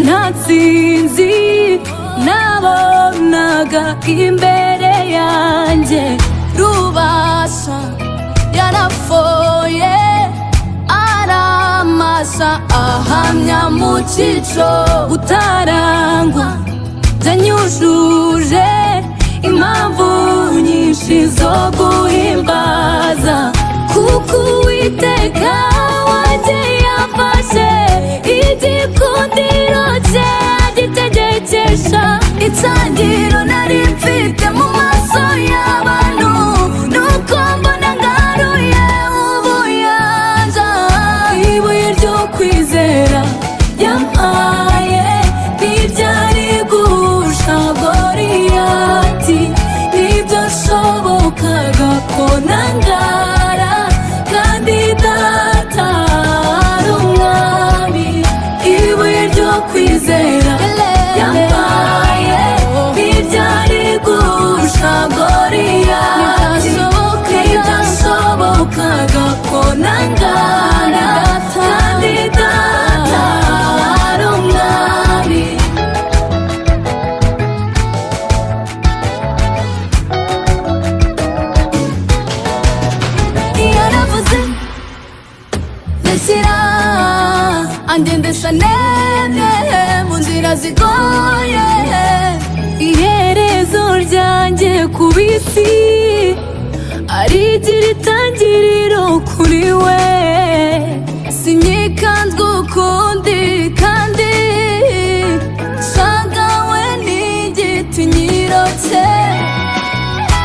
nta nsinzi nabonaga imbere yanjye. Rubasha yarafoye aramasa ahamya mu cyico utarangwa byanyujuje impamvu nyinshi zo guhimbaza, kuko Uwiteka wanjye yafashe igikundiro cye agitegekesha itangiriro nari mfite mu maso y'abantu, nuko mbona ngaruye ubuyanja. Ibuye ryo kwizera yampaye ntiryari gusha Goliyati, ntibyashobokaga ko nangara kandi Data ari umwami. Ibuye ryo kwizera yampaye ntiryari gusha Goliyati, ntibyashobokaga ko nangara kandi Data ari umwami. Yaravuze ndashyira angendesha nene mu nzira zigoye, iherezo ryanjye ku bisi arigira itangiriro kuri we. Sinyikanzwe ukundi kandi nshagawe n'igiti nyirocye.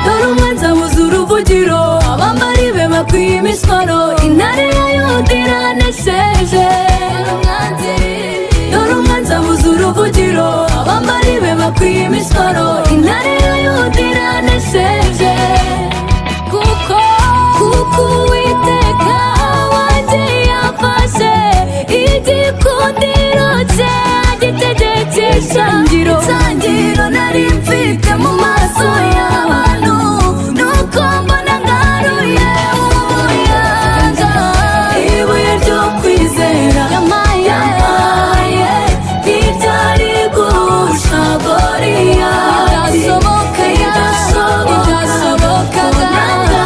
Dore umwanzi abuze uruvugiro, abambari be bakwiye imisoro, intare ya Yuda iranesheje. Dore umwanzi abuze uruvugiro, abambari be bakwiye imisoro, intare ya Yuda iranesheje. Kuko Uwiteka wanjye yafashe igikundiro cye agitegekesha itangiriro nari mfite mu maso y'abantu, nuko mbona ngaruye ubuyanja. Ibuye ryo kwizera yampaye ntiryari gusha Goliyati, ntibyashobokaga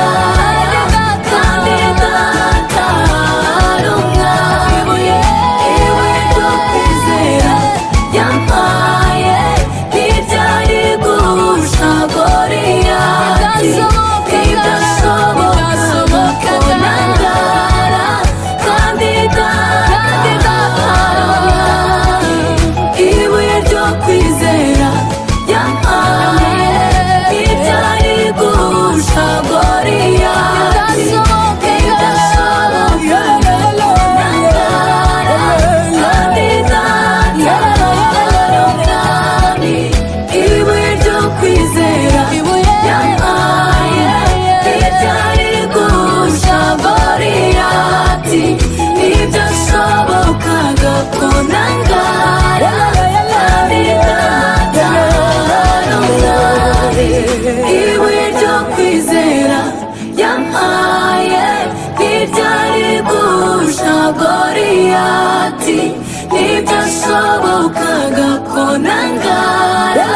kandi Data ari umwami. Ibuye ryo kwizera yampaye ntiryari gusha Goliyati, ntibyashobokaga nangara kandi Data ari umwami. Ibuye ryo kwizera yampaye ntiryari gusha Goliyati, ntibyashobokaga nangara kandi Data ari umwami. Ibuye ryo kwizera yampaye ntiryari gusha Goliyati, ntibyashobokaga ko nangara kandi Data ari umwami. Ibuye ryo kwizera yampaye ntiryari gusha Goliyati, ntibyashobokaga ko nangara